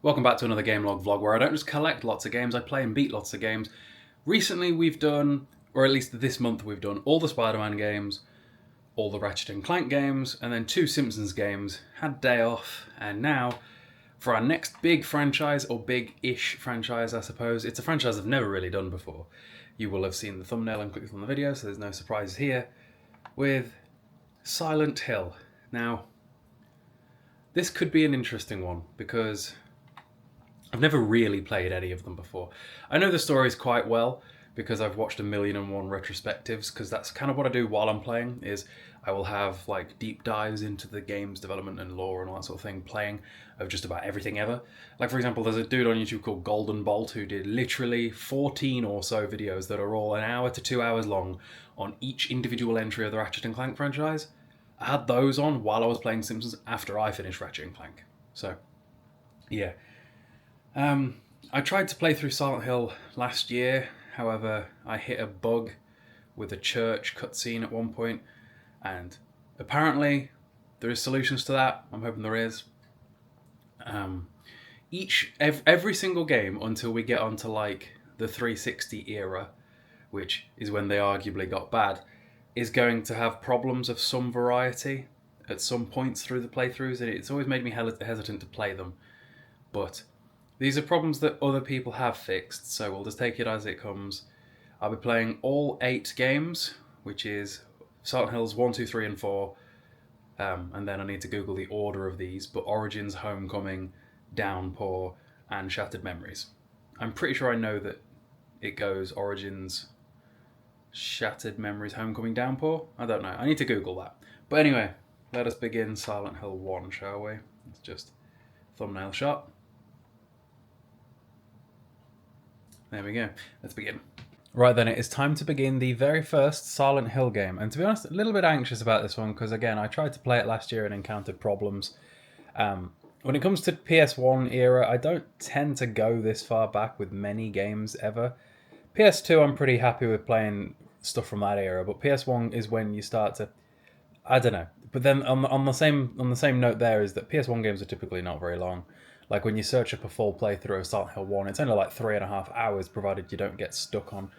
Welcome back to another gamelog vlog where I don't just collect lots of games, I play and beat lots of games. Recently we've done, or at least this month we've done, all the Spider-Man games, all the Ratchet and Clank games, and then 2 Simpsons games. Had day off, and now for our next big franchise, or big-ish franchise I suppose. It's a franchise I've never really done before. You will have seen the thumbnail and clicked on the video, so there's no surprises here. With Silent Hill. Now, this could be an interesting one because I've never really played any of them before. I know the stories quite well because I've watched 1,000,001 retrospectives, because that's kind of what I do while I'm playing, is I will have like deep dives into the game's development and lore and all that sort of thing, playing of just about everything ever. Like for example, there's a dude on YouTube called Golden Bolt who did literally 14 or so videos that are all 1 hour to 2 hours long on each individual entry of the Ratchet and Clank franchise. I had those on while I was playing Simpsons after I finished Ratchet and Clank. So, yeah. I tried to play through Silent Hill last year, however, I hit a bug with a church cutscene at one point, and apparently there is solutions to that. I'm hoping there is. Every single game until we get onto like the 360 era, which is when they arguably got bad, is going to have problems of some variety at some points through the playthroughs, and it's always made me hesitant to play them. But these are problems that other people have fixed, so we'll just take it as it comes. I'll be playing all 8 games, which is Silent Hills 1, 2, 3, and 4. And then I need to Google the order of these, but Origins, Homecoming, Downpour, and Shattered Memories. I'm pretty sure I know that it goes Origins, Shattered Memories, Homecoming, Downpour? I don't know. I need to Google that. But anyway, let us begin Silent Hill 1, shall we? It's just thumbnail shot. There we go. Let's begin. Right then, it is time to begin the very first Silent Hill game. And to be honest, a little bit anxious about this one because, again, I tried to play it last year and encountered problems. When it comes to PS1 era, I don't tend to go this far back with many games ever. PS2, I'm pretty happy with playing stuff from that era, but PS1 is when you start to... I don't know. But then on the same note there is that PS1 games are typically not very long. Like when you search up a full playthrough of Silent Hill 1, it's only like 3.5 hours, provided you don't get stuck on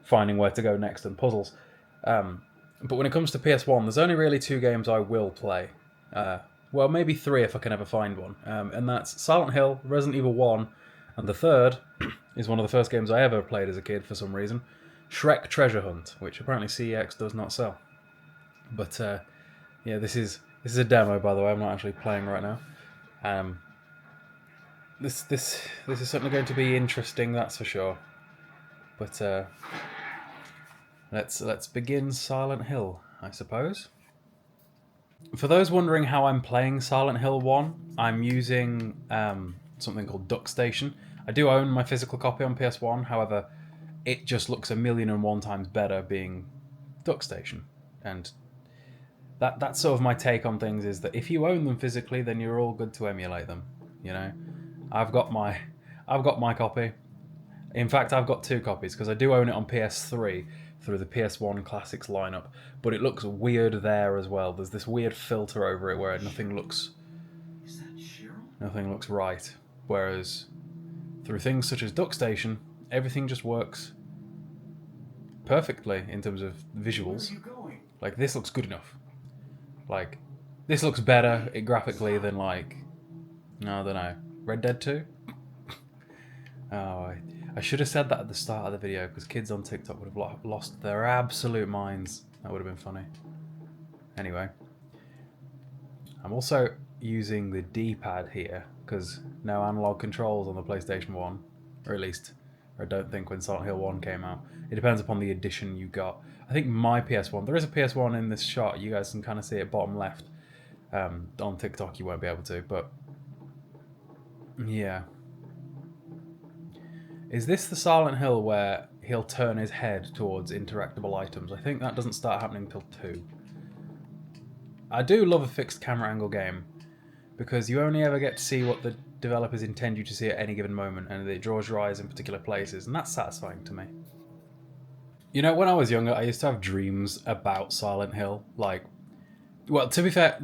finding where to go next and puzzles. But when it comes to PS1, there's only really 2 games I will play. Well, maybe 3 if I can ever find one. And that's Silent Hill, Resident Evil 1, and the third is one of the first games I ever played as a kid for some reason, Shrek Treasure Hunt, which apparently CEX does not sell. But yeah, this is a demo, by the way. I'm not actually playing right now. This is certainly going to be interesting, that's for sure. But let's begin Silent Hill, I suppose. For those wondering how I'm playing Silent Hill 1, I'm using something called DuckStation. I do own my physical copy on PS1, however, it just looks 1,000,001 times better being DuckStation. And that's sort of my take on things, is that if you own them physically, then you're all good to emulate them, you know? I've got my copy. In fact, I've got 2 copies because I do own it on PS3 through the PS1 Classics lineup, but it looks weird there as well. There's this weird filter over it where nothing looks right. Whereas through things such as DuckStation, everything just works perfectly in terms of visuals. Like, this looks good enough. Like, this looks better graphically than, like, I don't know, Red Dead 2? Oh, I should have said that at the start of the video, because kids on TikTok would have lost their absolute minds. That would have been funny. Anyway. I'm also using the D-pad here, because no analog controls on the PlayStation 1. Or at least, I don't think when Silent Hill 1 came out. It depends upon the edition you got. I think my PS1, there is a PS1 in this shot, you guys can kind of see it bottom left. On TikTok you won't be able to, but yeah. Is this the Silent Hill where he'll turn his head towards interactable items? I think that doesn't start happening until 2. I do love a fixed camera angle game, because you only ever get to see what the developers intend you to see at any given moment, and it draws your eyes in particular places, and that's satisfying to me. You know, when I was younger, I used to have dreams about Silent Hill. Like, well, to be fair,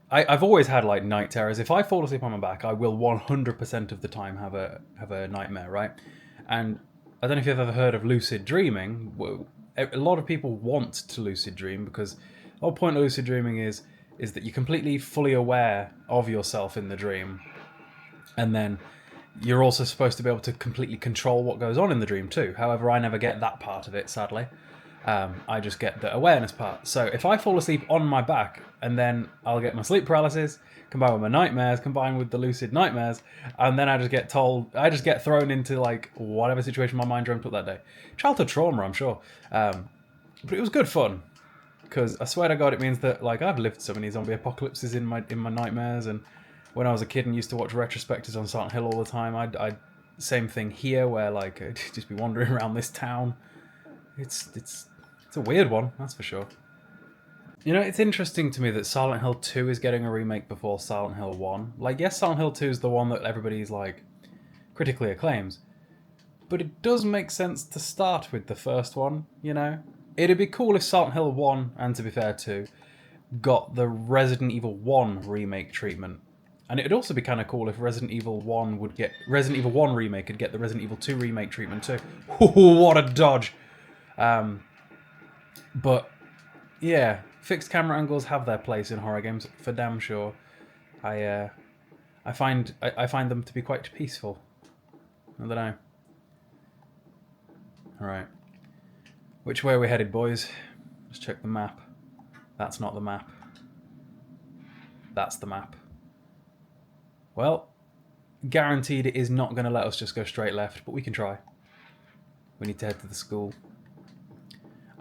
I've always had like night terrors. If I fall asleep on my back, I will 100% of the time have a nightmare, right? And I don't know if you've ever heard of lucid dreaming. Well, a lot of people want to lucid dream because the whole point of lucid dreaming is that you're completely fully aware of yourself in the dream, and then you're also supposed to be able to completely control what goes on in the dream too. However, I never get that part of it, sadly. I just get the awareness part. So if I fall asleep on my back, and then I'll get my sleep paralysis, combined with my nightmares, combined with the lucid nightmares, and then I just get thrown into like whatever situation my mind dreamt up that day. Childhood trauma, I'm sure. But it was good fun. Because I swear to God, it means that like I've lived so many zombie apocalypses in my nightmares, and when I was a kid and used to watch retrospectives on Silent Hill all the time, I'd same thing here where like I'd just be wandering around this town. It's a weird one, that's for sure. You know, it's interesting to me that Silent Hill 2 is getting a remake before Silent Hill 1. Like, yes, Silent Hill 2 is the one that everybody's like critically acclaims, but it does make sense to start with the first one, you know? It'd be cool if Silent Hill 1, and to be fair 2, got the Resident Evil 1 remake treatment. And it'd also be kind of cool if Resident Evil 1 remake could get the Resident Evil 2 remake treatment too. What a dodge! But yeah, fixed camera angles have their place in horror games for damn sure. I find them to be quite peaceful. I don't know. All right, which way are we headed, boys? Let's check the map. That's not the map. That's the map. Well, guaranteed it is not going to let us just go straight left, but we can try. We need to head to the school.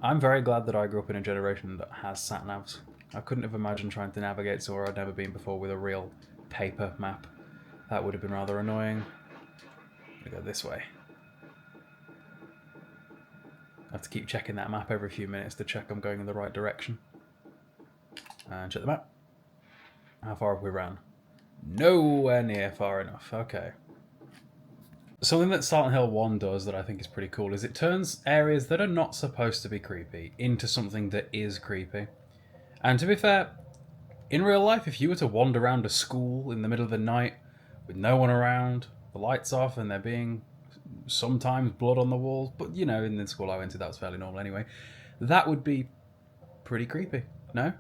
I'm very glad that I grew up in a generation that has sat-navs. I couldn't have imagined trying to navigate somewhere I'd never been before with a real paper map. That would have been rather annoying. We go this way. I have to keep checking that map every few minutes to check I'm going in the right direction. And check the map. How far have we ran? Nowhere near far enough. Okay. Something that Silent Hill 1 does that I think is pretty cool is it turns areas that are not supposed to be creepy into something that is creepy. And to be fair, in real life, if you were to wander around a school in the middle of the night with no one around, the lights off, and there being sometimes blood on the walls, but you know, in the school I went to, that was fairly normal anyway, that would be pretty creepy, no?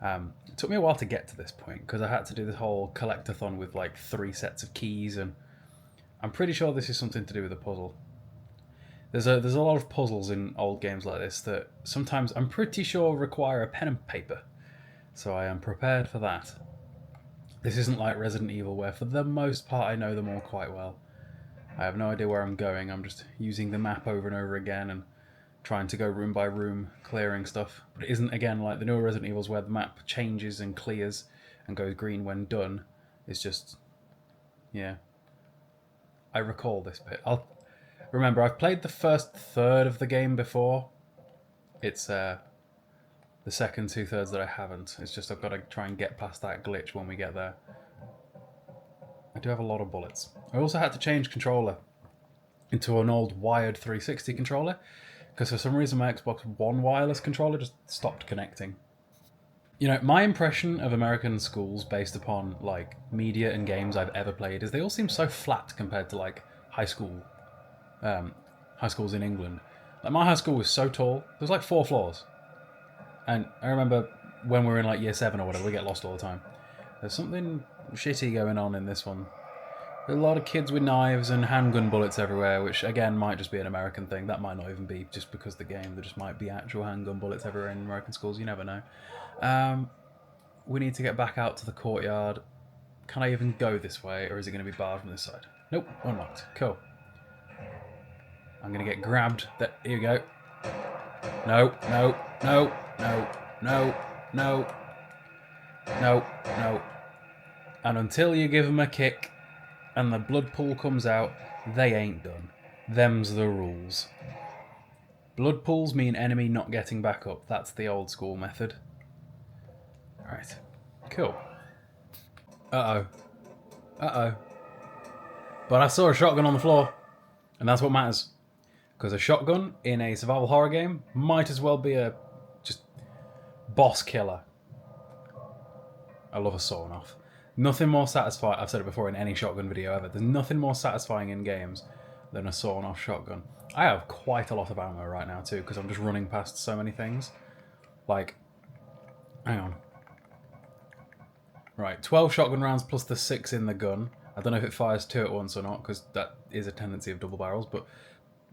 It took me a while to get to this point because I had to do this whole collectathon with like 3 sets of keys, and I'm pretty sure this is something to do with a puzzle. There's a lot of puzzles in old games like this that sometimes I'm pretty sure require a pen and paper, so I am prepared for that. This isn't like Resident Evil where for the most part I know them all quite well. I have no idea where I'm going, I'm just using the map over and over again and trying to go room by room, clearing stuff. But it isn't, again, like the newer Resident Evils where the map changes and clears and goes green when done. It's just, yeah. I recall this bit. Remember, I've played the first third of the game before. It's the second 2/3 that I haven't. It's just I've got to try and get past that glitch when we get there. I do have a lot of bullets. I also had to change controller into an old wired 360 controller because for some reason my Xbox One wireless controller just stopped connecting. You know, my impression of American schools based upon like media and games I've ever played is they all seem so flat compared to like high schools in England. Like my high school was so tall, there was like 4 floors. And I remember when we were in like year 7 or whatever, we get lost all the time. There's something shitty going on in this one. There's a lot of kids with knives and handgun bullets everywhere, which again might just be an American thing. That might not even be just because of the game. There just might be actual handgun bullets everywhere in American schools. You never know. We need to get back out to the courtyard. Can I even go this way, or is it going to be barred from this side? Nope, unlocked. Cool. I'm going to get grabbed. Here you go. No, no, no, no, no, no, no, no. And until you give them a kick and the blood pool comes out, they ain't done. Them's the rules. Blood pools mean enemy not getting back up. That's the old school method. Alright. Cool. Uh-oh. Uh-oh. But I saw a shotgun on the floor. And that's what matters. Because a shotgun in a survival horror game might as well be a just boss killer. I love a sawn-off. Nothing more satisfying, I've said it before in any shotgun video ever, there's nothing more satisfying in games than a sawn-off shotgun. I have quite a lot of ammo right now too, because I'm just running past so many things. Like, hang on. Right, 12 shotgun rounds plus the 6 in the gun. I don't know if it fires 2 at once or not, because that is a tendency of double barrels, but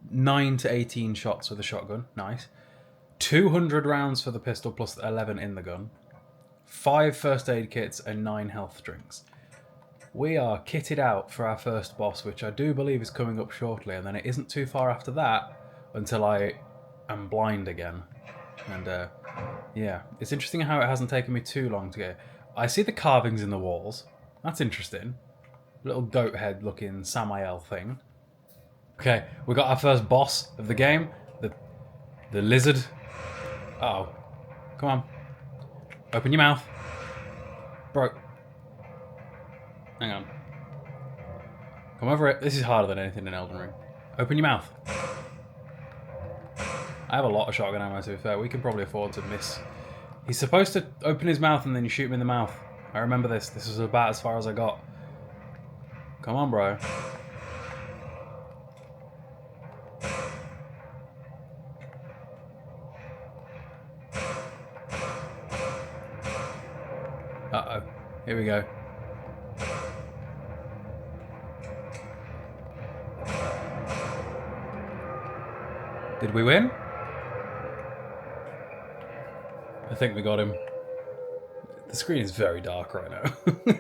9 to 18 shots with a shotgun. Nice. 200 rounds for the pistol plus 11 in the gun. 5 first aid kits and 9 health drinks. We are kitted out for our first boss, which I do believe is coming up shortly, and then it isn't too far after that until I am blind again. And yeah, it's interesting how it hasn't taken me too long to get. I see the carvings in the walls. That's interesting. Little goat head looking Samael thing. Okay, we got our first boss of the game. The lizard. Uh-oh. Come on. Open your mouth. Bro. Hang on. Come over it. This is harder than anything in Elden Ring. Open your mouth. I have a lot of shotgun ammo, to be fair. We can probably afford to miss. He's supposed to open his mouth and then you shoot him in the mouth. I remember this. This was about as far as I got. Come on, bro. Uh-oh. Here we go. Did we win? I think we got him. The screen is very dark right now.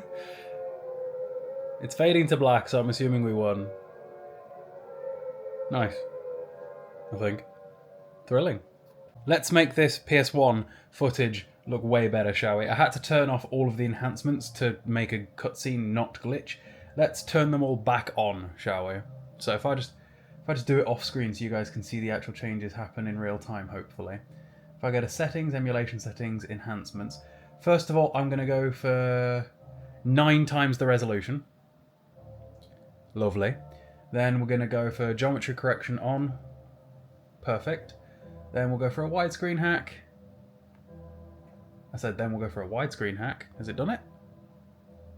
It's fading to black, so I'm assuming we won. Nice. I think. Thrilling. Let's make this PS1 footage look way better, shall we? I had to turn off all of the enhancements to make a cutscene not glitch. Let's turn them all back on, shall we? So if I just do it off screen so you guys can see the actual changes happen in real time, hopefully. If I go to settings, emulation settings, enhancements. First of all, I'm going to go for 9 times the resolution. Lovely. Then we're going to go for geometry correction on. Perfect. Then we'll go for a widescreen hack. I said then we'll go for a widescreen hack. Has it done it?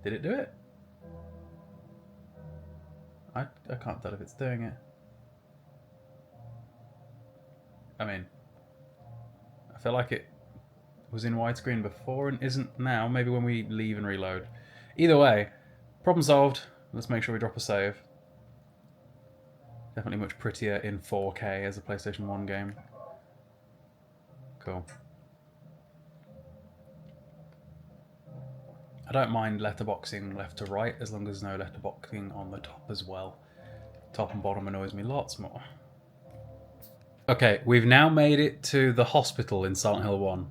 Did it do it? I can't tell if it's doing it. I mean, I feel like it was in widescreen before and isn't now. Maybe when we leave and reload. Either way, problem solved. Let's make sure we drop a save. Definitely much prettier in 4K as a PlayStation 1 game. Cool. I don't mind letterboxing left to right as long as there's no letterboxing on the top as well. Top and bottom annoys me lots more. Okay, we've now made it to the hospital in Silent Hill 1.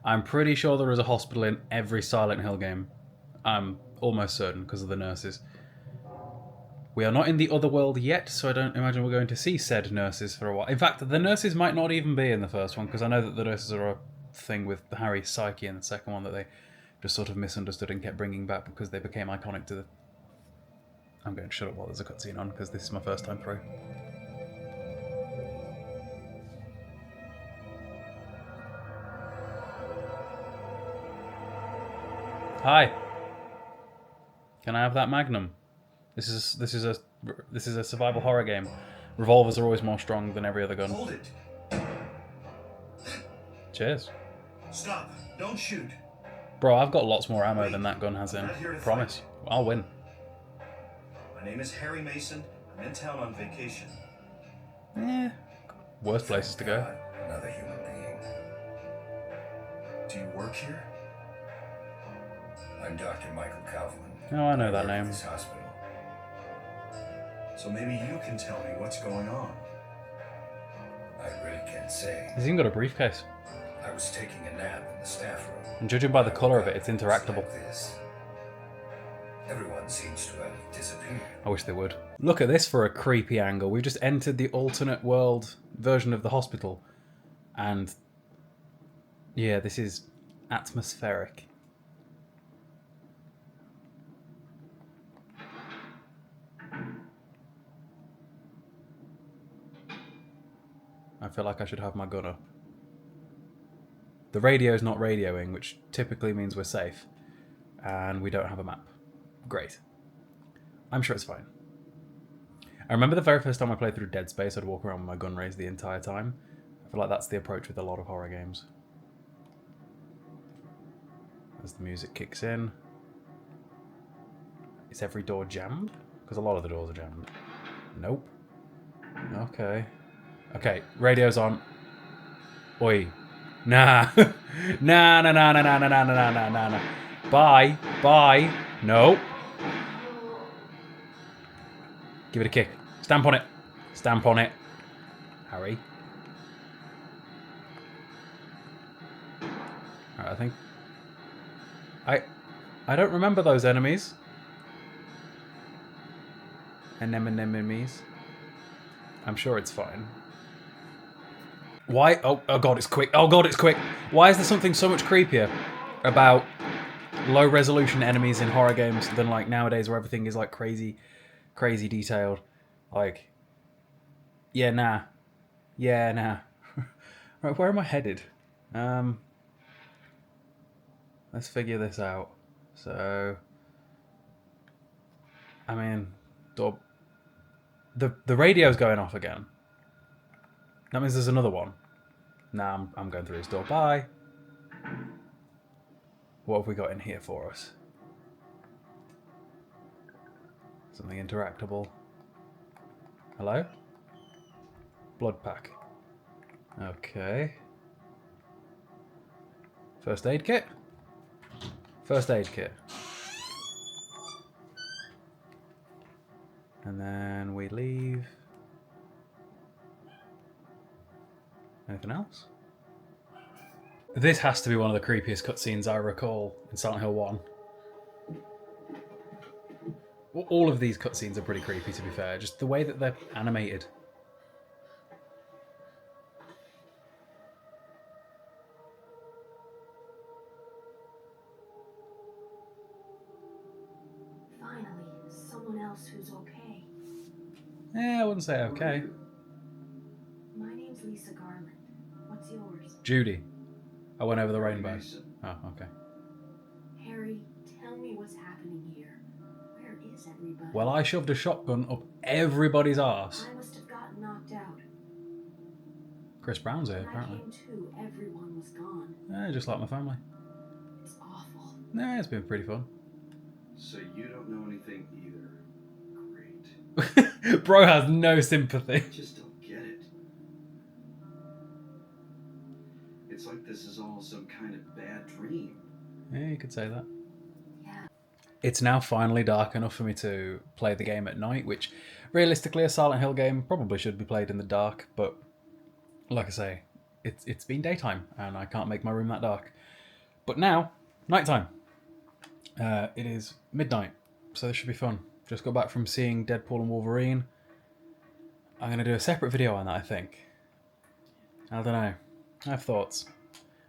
I'm pretty sure there is a hospital in every Silent Hill game. I'm almost certain because of the nurses. We are not in the other world yet, so I don't imagine we're going to see said nurses for a while. In fact, the nurses might not even be in the first one, because I know that the nurses are a thing with Harry's psyche in the second one that they just sort of misunderstood and kept bringing back because they became iconic to the... I'm going to shut up while there's a cutscene on, because this is my first time through. Hi. Can I have that Magnum? This is a survival horror game. Revolvers are always more strong than every other gun. Hold it. Cheers. Stop. Don't shoot. Bro, I've got lots more ammo than that gun has in. Promise. I'll win. My name is Harry Mason. I'm in town on vacation. Worst places to go. Another human being. Do you work here? I'm Dr. Michael Kaufman. Oh, I know that name. This hospital. So maybe you can tell me what's going on. I really can't say. He's even got a briefcase. I was taking a nap in the staff room. And judging by the colour of it, it's interactable. Like this. Everyone seems to have disappeared. I wish they would. Look at this for a creepy angle. We've just entered the alternate world version of the hospital. And yeah, this is atmospheric. I feel like I should have my gun up. The radio's not radioing, which typically means we're safe. And we don't have a map. Great. I'm sure it's fine. I remember the very first time I played through Dead Space, I'd walk around with my gun raised the entire time. I feel like that's the approach with a lot of horror games. As the music kicks in. Is every door jammed? Because a lot of the doors are jammed. Nope. Okay. Okay, radio's on. Oi. Nah. Nah, nah, nah, nah, nah, nah, nah, nah, nah, nah, nah. Bye. Bye. No. Give it a kick. Stamp on it. Stamp on it. Harry. Alright, I think... I don't remember those enemies. Anemones. I'm sure it's fine. Why? Oh god, it's quick. Oh god, it's quick. Why is there something so much creepier about low resolution enemies in horror games than like nowadays where everything is like crazy detailed? Like, yeah, nah. Yeah, nah. Right, where am I headed? Let's figure this out. So, I mean, the radio's going off again. That means there's another one. Nah, I'm going through this door. Bye. What have we got in here for us? Something interactable. Hello? Blood pack. Okay. First aid kit? First aid kit. And then we leave. Anything else? This has to be one of the creepiest cutscenes I recall in Silent Hill 1. Well, all of these cutscenes are pretty creepy, to be fair. Just the way that they're animated. Finally, someone else who's okay. I wouldn't say okay. My name's Lisa Garland. What's yours? Judy. I went over the rainbow. Mason. Oh, okay. Harry, tell me what's happening here. Where is everybody? Well, I shoved a shotgun up everybody's arse. I must have gotten knocked out. Chris Brown's here, When I apparently. came to, everyone was gone. Just like my family. It's awful. Nah, it's been pretty fun. So you don't know anything either. Great. Bro has no sympathy. I just don't get it. It's like this is all some kind of bad dream. Yeah, you could say that. Yeah. It's now finally dark enough for me to play the game at night, which realistically a Silent Hill game probably should be played in the dark, but like I say, it's been daytime and I can't make my room that dark. But now, nighttime. It is midnight, so this should be fun. Just got back from seeing Deadpool and Wolverine. I'm going to do a separate video on that, I think. I don't know. I have thoughts.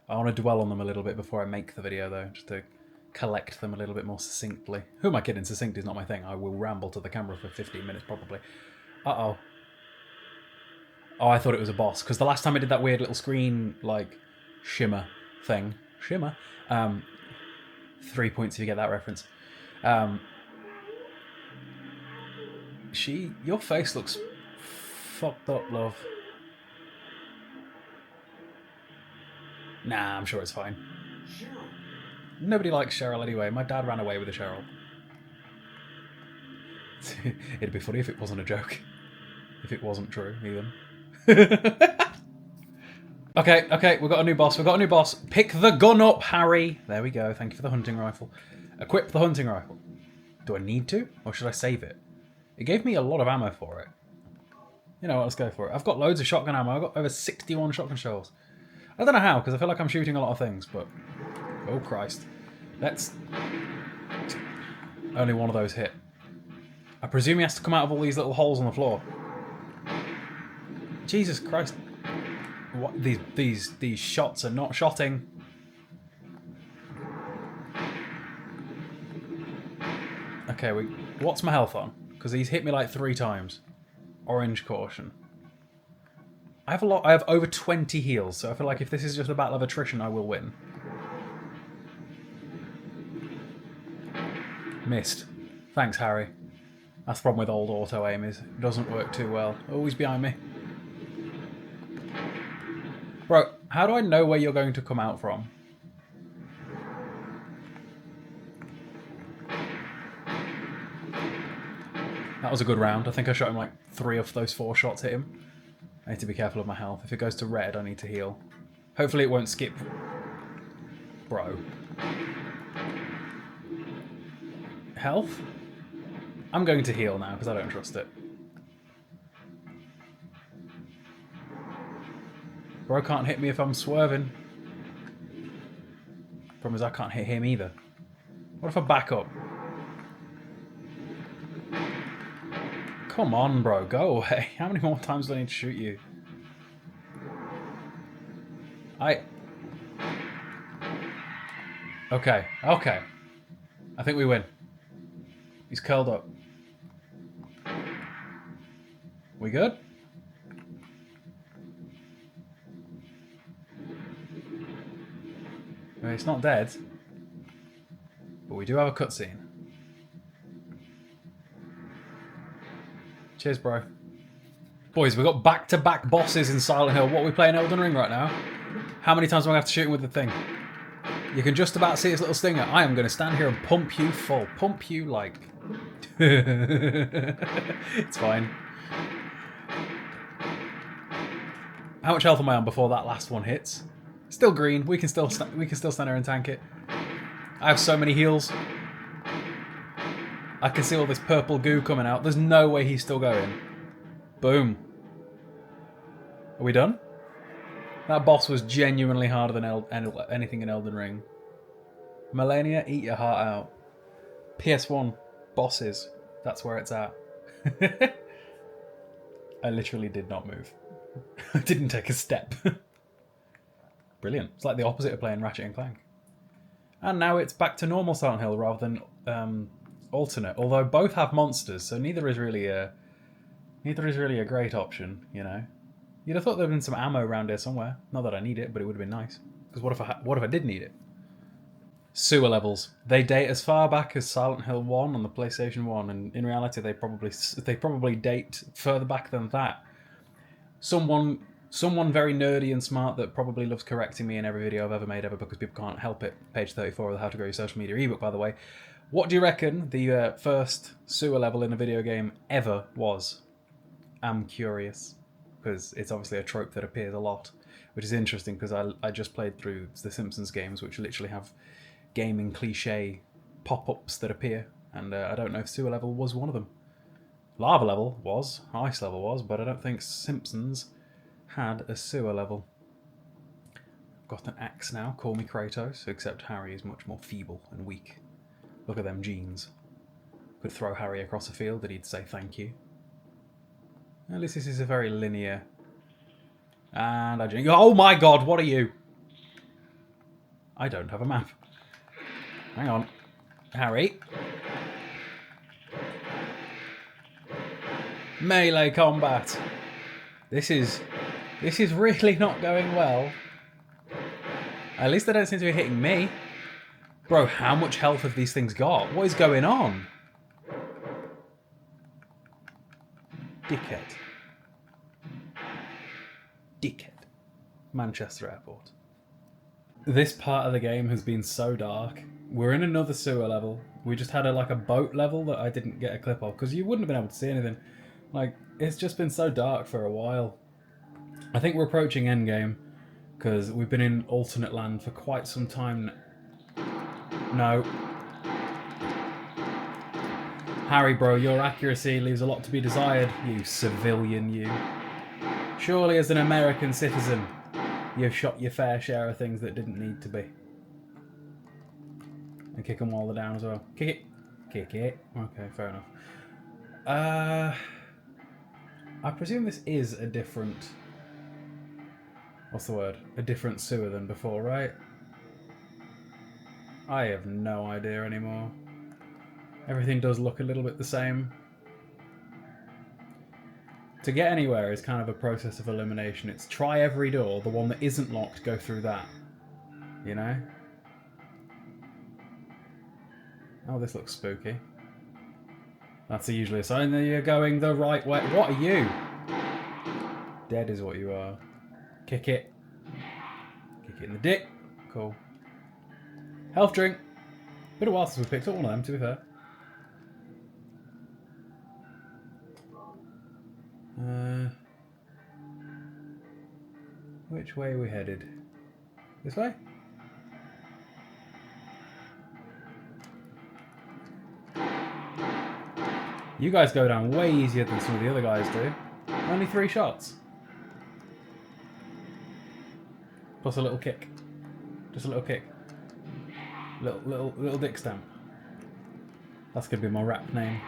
I want to dwell on them a little bit before I make the video, though, just to collect them a little bit more succinctly. Who am I kidding? Succinct is not my thing. I will ramble to the camera for 15 minutes, probably. Uh-oh. Oh, I thought it was a boss, because the last time I did that weird little screen, like, shimmer thing. Shimmer? 3 points if you get that reference. Your face looks fucked up, love. Nah, I'm sure it's fine. Cheryl. Nobody likes Cheryl anyway. My dad ran away with a Cheryl. It'd be funny if it wasn't a joke. If it wasn't true, even. Okay, we've got a new boss. Pick the gun up, Harry. There we go. Thank you for the hunting rifle. Equip the hunting rifle. Do I need to? Or should I save it? It gave me a lot of ammo for it. You know what, let's go for it. I've got loads of shotgun ammo. I've got over 61 shotgun shells. I don't know how, because I feel like I'm shooting a lot of things, but... Oh, Christ. Only one of those hit. I presume he has to come out of all these little holes on the floor. Jesus Christ. What? These shots are not shotting. Okay, what's my health on? Because he's hit me like 3 times. Orange caution. I have over 20 heals, so I feel like if this is just a battle of attrition, I will win. Missed. Thanks, Harry. That's the problem with old auto aim, is it doesn't work too well. Always behind me. Bro, how do I know where you're going to come out from? That was a good round. I think I shot him like 3 of those 4 shots hit him. I need to be careful of my health. If it goes to red, I need to heal. Hopefully it won't skip. Bro. Health? I'm going to heal now because I don't trust it. Bro can't hit me if I'm swerving. Problem is I can't hit him either. What if I back up? Come on, bro. Go away. How many more times do I need to shoot you? Okay. Okay. I think we win. He's curled up. We good? I mean, it's not dead. But we do have a cutscene. Cheers, bro. Boys, we've got back-to-back bosses in Silent Hill. What are we playing Elden Ring right now? How many times am I going to have to shoot him with the thing? You can just about see his little stinger. I am going to stand here and pump you full. Pump you like... It's fine. How much health am I on before that last one hits? Still green. We can still stand here and tank it. I have so many heals. I can see all this purple goo coming out. There's no way he's still going. Boom. Are we done? That boss was genuinely harder than anything in Elden Ring. Melania, eat your heart out. PS1 bosses. That's where it's at. I literally did not move. I didn't take a step. Brilliant. It's like the opposite of playing Ratchet and Clank. And now it's back to normal Silent Hill rather than alternate. Although both have monsters, so neither is really a great option. You know, you'd have thought there'd been some ammo around here somewhere. Not that I need it, but it would have been nice. Because what if I did need it? Sewer levels. They date as far back as Silent Hill 1 on the PlayStation 1, and in reality, they probably date further back than that. Someone very nerdy and smart that probably loves correcting me in every video I've ever made ever because people can't help it. Page 34 of the How to Grow Your Social Media ebook, by the way. What do you reckon the first sewer level in a video game ever was? I'm curious, because it's obviously a trope that appears a lot, which is interesting because I just played through the Simpsons games, which literally have gaming cliche pop-ups that appear, and I don't know if sewer level was one of them. Lava level was, ice level was, but I don't think Simpsons had a sewer level. Got an axe now, call me Kratos, except Harry is much more feeble and weak. Look at them jeans. Could throw Harry across a field and he'd say thank you. At least this is a very linear... And I just... Oh my god, what are you? I don't have a map. Hang on. Harry. Melee combat. This is really not going well. At least they don't seem to be hitting me. Bro, how much health have these things got? What is going on? Dickhead. Dickhead. Manchester Airport. This part of the game has been so dark. We're in another sewer level. We just had a boat level that I didn't get a clip of because you wouldn't have been able to see anything. Like, it's just been so dark for a while. I think we're approaching endgame because we've been in alternate land for quite some time now. No. Harry, bro, your accuracy leaves a lot to be desired, you civilian, you. Surely as an American citizen, you've shot your fair share of things that didn't need to be. And kick them while they're down as well. Kick it. Kick it. Okay, fair enough. I presume this is a different... What's the word? A different sewer than before, right? I have no idea anymore. Everything does look a little bit the same. To get anywhere is kind of a process of elimination. It's try every door, the one that isn't locked, go through that. You know? Oh, this looks spooky. That's usually a sign that you're going the right way. What are you? Dead is what you are. Kick it. Kick it in the dick. Cool. Health drink. Been a while since we picked up one of them, to be fair. Which way are we headed? This way? You guys go down way easier than some of the other guys do. Only 3 shots. Plus a little kick. Just a little kick. Little dick stamp. That's gonna be my rap name.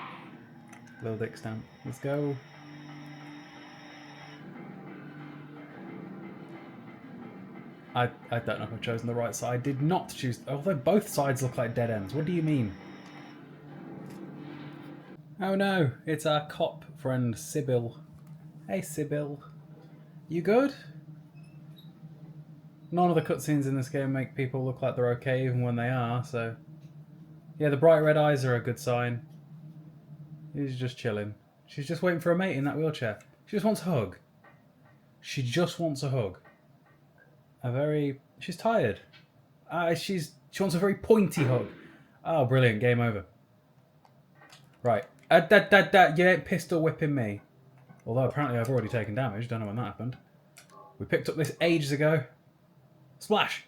Little dick stamp. Let's go. I don't know if I've chosen the right side. I did not choose... Although both sides look like dead ends. What do you mean? Oh no, it's our cop friend, Sybil. Hey Sybil. You good? None of the cutscenes in this game make people look like they're okay even when they are, so... Yeah, the bright red eyes are a good sign. She's just chilling. She's just waiting for a mate in that wheelchair. She just wants a hug. She just wants a hug. She's tired. She wants a very pointy hug. Oh, brilliant. Game over. Right. You ain't pistol whipping me. Although apparently I've already taken damage. Don't know when that happened. We picked up this ages ago. Splash!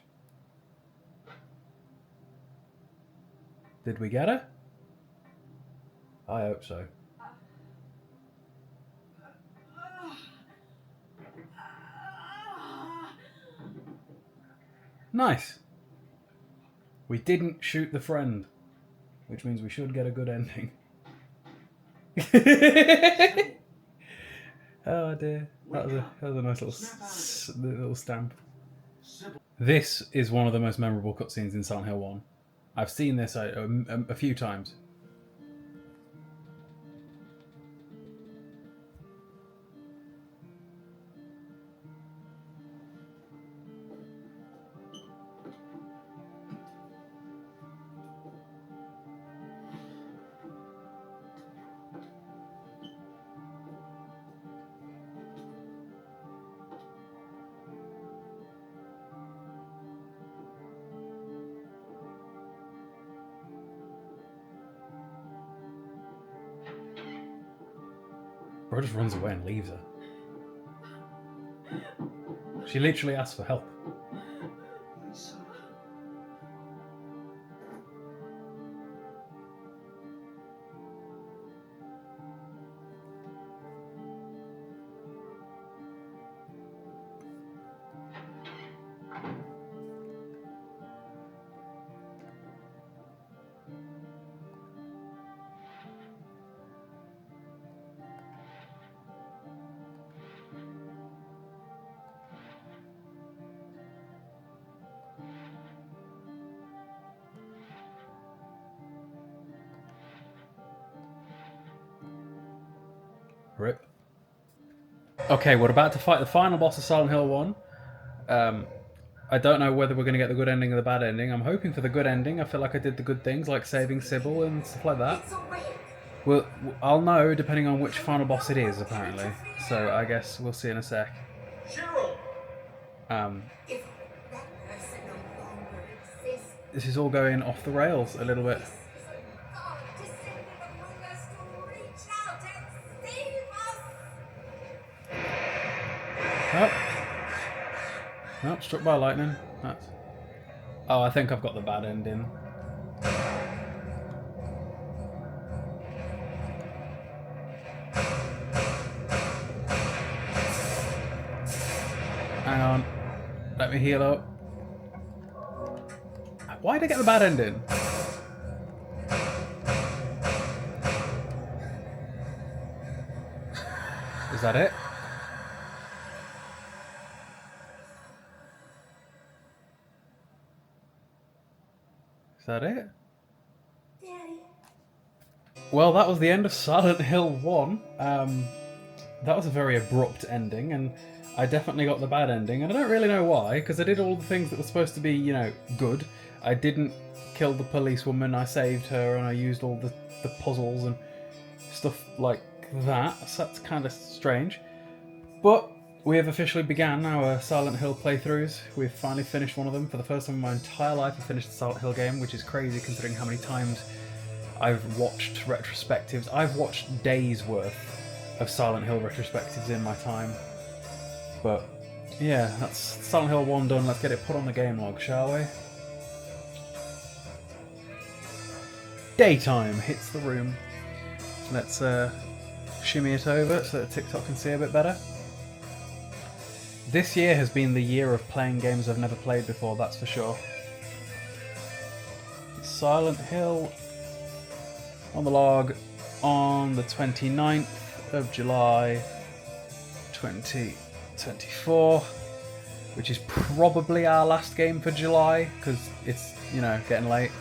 Did we get her? I hope so. Nice. We didn't shoot the friend, which means we should get a good ending. Oh dear, that was a nice little stamp. This is one of the most memorable cutscenes in Silent Hill 1. I've seen this a few times. Bro just runs away and leaves her. She literally asks for help. Rip. Okay, we're about to fight the final boss of Silent Hill 1. I don't know whether we're going to get the good ending or the bad ending. I'm hoping for the good ending. I feel like I did the good things, like saving Sybil and stuff like that. Well, I'll know depending on which final boss it is, apparently. So I guess we'll see in a sec. This is all going off the rails a little bit. Oh, struck by lightning. Oh, I think I've got the bad ending. Hang on. Let me heal up. Why did I get the bad ending? Is that it? Is that it? Daddy. Well, that was the end of Silent Hill 1. That was a very abrupt ending, and I definitely got the bad ending, and I don't really know why, because I did all the things that were supposed to be, you know, good. I didn't kill the policewoman, I saved her, and I used all the puzzles and stuff like that, so that's kind of strange. But we have officially began our Silent Hill playthroughs. We've finally finished one of them. For the first time in my entire life, I finished a Silent Hill game, which is crazy considering how many times I've watched retrospectives. I've watched days worth of Silent Hill retrospectives in my time. But yeah, that's Silent Hill 1 done. Let's get it put on the game log, shall we? Daytime hits the room. Let's shimmy it over so that TikTok can see a bit better. This year has been the year of playing games I've never played before, that's for sure. Silent Hill on the log on the 29th of July 2024, which is probably our last game for July because it's, you know, getting late.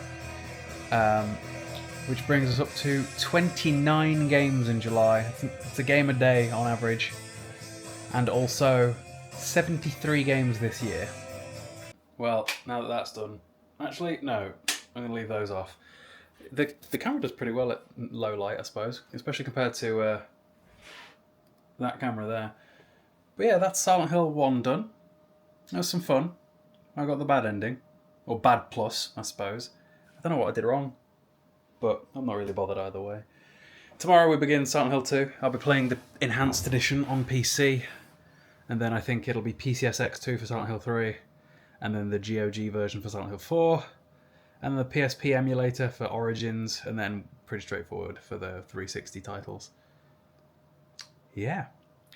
Which brings us up to 29 games in July. It's a game a day on average. And also 73 games this year. Well, now that that's done... Actually, no. I'm going to leave those off. The camera does pretty well at low light, I suppose. Especially compared to that camera there. But yeah, that's Silent Hill 1 done. That was some fun. I got the bad ending. Or bad plus, I suppose. I don't know what I did wrong. But I'm not really bothered either way. Tomorrow we begin Silent Hill 2. I'll be playing the Enhanced Edition on PC. And then I think it'll be PCSX 2 for Silent Hill 3. And then the GOG version for Silent Hill 4. And the PSP emulator for Origins. And then pretty straightforward for the 360 titles. Yeah.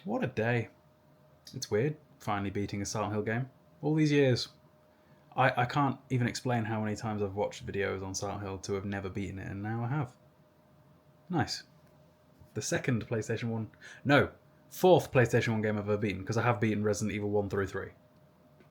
What a day. It's weird finally beating a Silent Hill game. All these years. I can't even explain how many times I've watched videos on Silent Hill to have never beaten it, and now I have. Nice. The second PlayStation 1... No, fourth PlayStation 1 game I've ever beaten, because I have beaten Resident Evil 1 through 3.